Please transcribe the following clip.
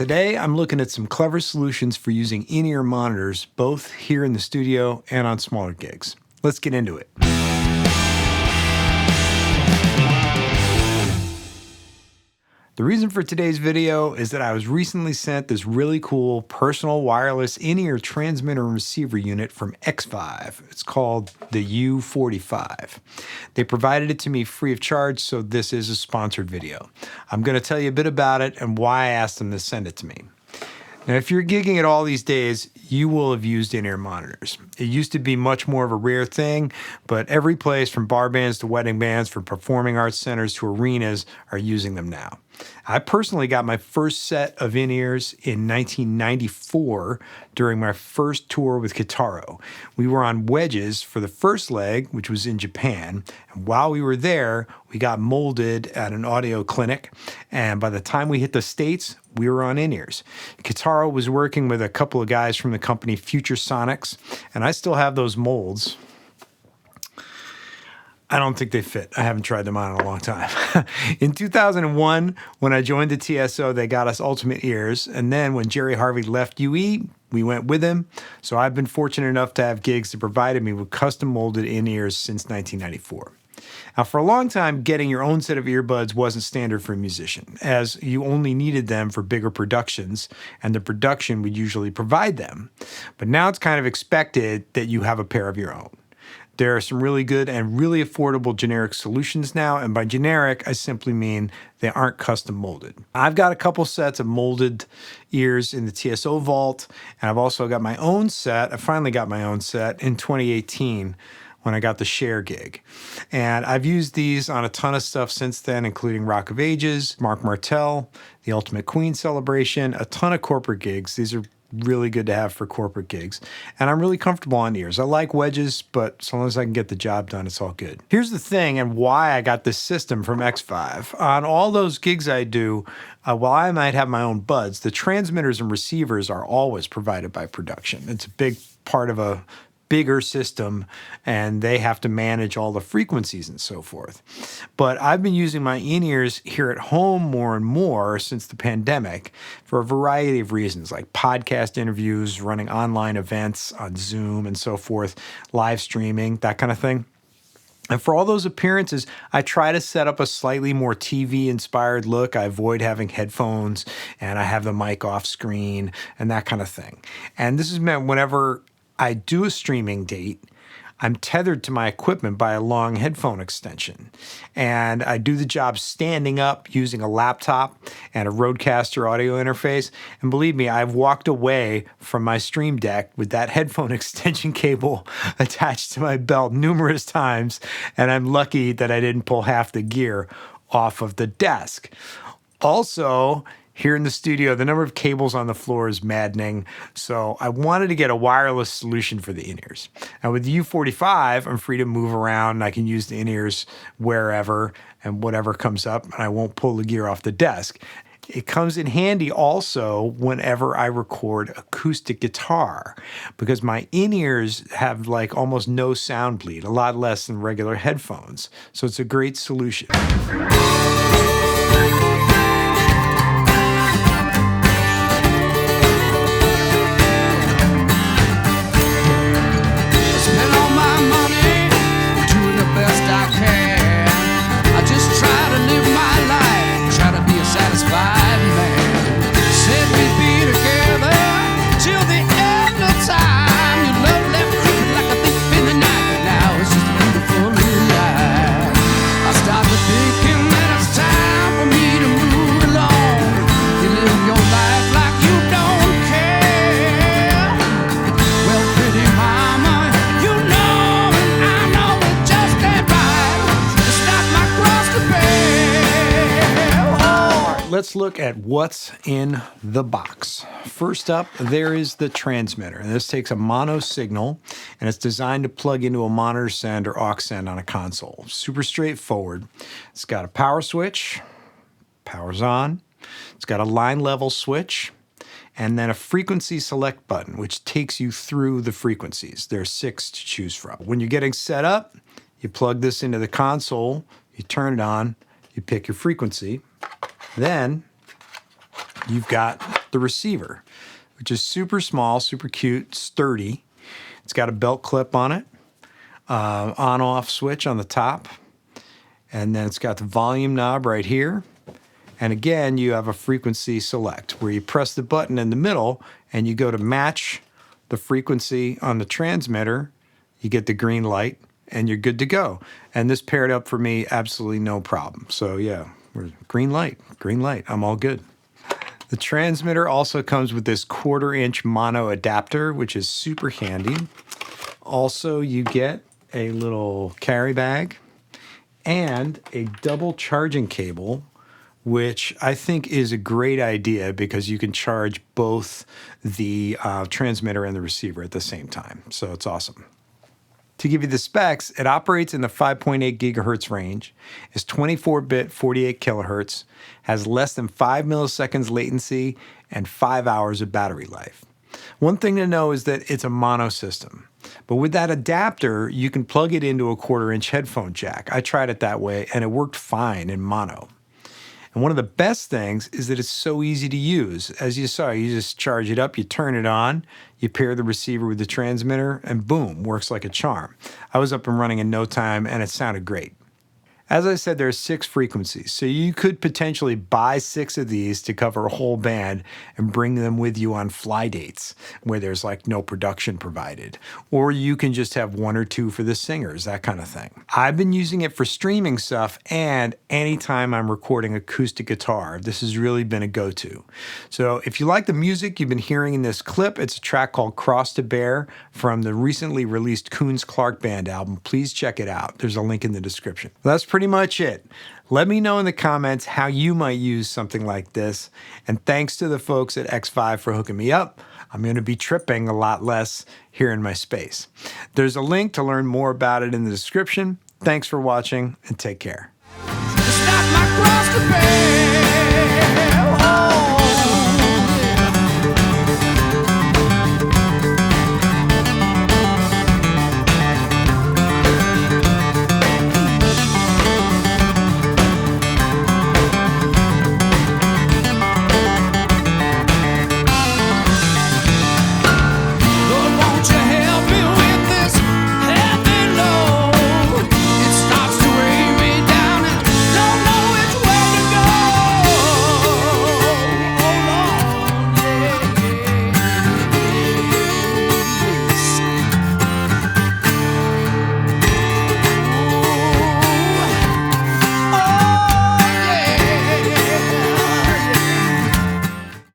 Today, I'm looking at some clever solutions for using in-ear monitors, both here in the studio and on smaller gigs. Let's get into it. The reason for today's video is that I was recently sent this really cool personal wireless in-ear transmitter and receiver unit from X5. It's called the U45. They provided it to me free of charge, so this is a sponsored video. I'm going to tell you a bit about it and why I asked them to send it to me. Now, if you're gigging at all these days, you will have used in-ear monitors. It used to be much more of a rare thing, but every place from bar bands to wedding bands, from performing arts centers to arenas are using them now. I personally got my first set of in-ears in 1994 during my first tour with Guitaro. We were on wedges for the first leg, which was in Japan, and while we were there, we got molded at an audio clinic, and by the time we hit the States, we were on in-ears. Guitaro was working with a couple of guys from the company Future Sonics, and I still have those molds. I don't think they fit. I haven't tried them on in a long time. In 2001, when I joined the TSO, they got us Ultimate Ears. And then when Jerry Harvey left UE, we went with him. So I've been fortunate enough to have gigs that provided me with custom molded in-ears since 1994. Now, for a long time, getting your own set of earbuds wasn't standard for a musician, as you only needed them for bigger productions, and the production would usually provide them. But now it's kind of expected that you have a pair of your own. There are some really good and really affordable generic solutions now, and by generic, I simply mean they aren't custom molded. I've got a couple sets of molded ears in the TSO vault, and I've also got my own set. I finally got my own set in 2018 when I got the Share gig. And I've used these on a ton of stuff since then, including Rock of Ages, Mark Martel, the Ultimate Queen Celebration, a ton of corporate gigs. These are really good to have for corporate gigs. And I'm really comfortable on ears. I like wedges, but so long as I can get the job done, it's all good. Here's the thing and why I got this system from X5. On all those gigs I do, while I might have my own buds, the transmitters and receivers are always provided by production. It's a big part of a bigger system, and they have to manage all the frequencies and so forth. But I've been using my in-ears here at home more and more since the pandemic for a variety of reasons, like podcast interviews, running online events on Zoom and so forth, live streaming, that kind of thing. And for all those appearances, I try to set up a slightly more TV-inspired look. I avoid having headphones, and I have the mic off screen and that kind of thing. And this is meant whenever I do a streaming date, I'm tethered to my equipment by a long headphone extension. And I do the job standing up using a laptop and a Rodecaster audio interface. And believe me, I've walked away from my Stream Deck with that headphone extension cable attached to my belt numerous times. And I'm lucky that I didn't pull half the gear off of the desk. Also, here in the studio, the number of cables on the floor is maddening, so I wanted to get a wireless solution for the in-ears. Now with the U45, I'm free to move around, and I can use the in-ears wherever and whatever comes up, and I won't pull the gear off the desk. It comes in handy also whenever I record acoustic guitar, because my in-ears have like almost no sound bleed, a lot less than regular headphones, so it's a great solution. Let's look at what's in the box. First up, there is the transmitter. And this takes a mono signal, and it's designed to plug into a monitor send or aux send on a console. Super straightforward. It's got a power switch, power's on. It's got a line level switch, and then a frequency select button, which takes you through the frequencies. There are 6 to choose from. When you're getting set up, you plug this into the console, you turn it on, you pick your frequency. Then you've got the receiver, which is super small, super cute, sturdy. It's got a belt clip on it, on-off switch on the top, and then it's got the volume knob right here. And again, you have a frequency select where you press the button in the middle and you go to match the frequency on the transmitter. You get the green light and you're good to go. And this paired up for me, absolutely no problem. So yeah, green light, I'm all good. The transmitter also comes with this 1/4-inch mono adapter, which is super handy. Also, you get a little carry bag and a double charging cable, which I think is a great idea because you can charge both the transmitter and the receiver at the same time. So it's awesome. To give you the specs, it operates in the 5.8 gigahertz range, is 24-bit 48 kilohertz, has less than 5 milliseconds latency, and 5 hours of battery life. One thing to know is that it's a mono system. But with that adapter, you can plug it into a 1/4-inch headphone jack. I tried it that way, and it worked fine in mono. And one of the best things is that it's so easy to use. As you saw, you just charge it up, you turn it on, you pair the receiver with the transmitter, and boom, works like a charm. I was up and running in no time, and it sounded great. As I said, there are 6 frequencies, so you could potentially buy 6 of these to cover a whole band and bring them with you on fly dates where there's like no production provided. Or you can just have 1 or 2 for the singers, that kind of thing. I've been using it for streaming stuff and anytime I'm recording acoustic guitar. This has really been a go-to. So if you like the music you've been hearing in this clip, it's a track called Cross to Bear from the recently released Coons Clark Band album. Please check it out. There's a link in the description. Well, that's pretty much it. Let me know in the comments how you might use something like this. And thanks to the folks at X5 for hooking me up. I'm going to be tripping a lot less here in my space. There's a link to learn more about it in the description. Thanks for watching and take care.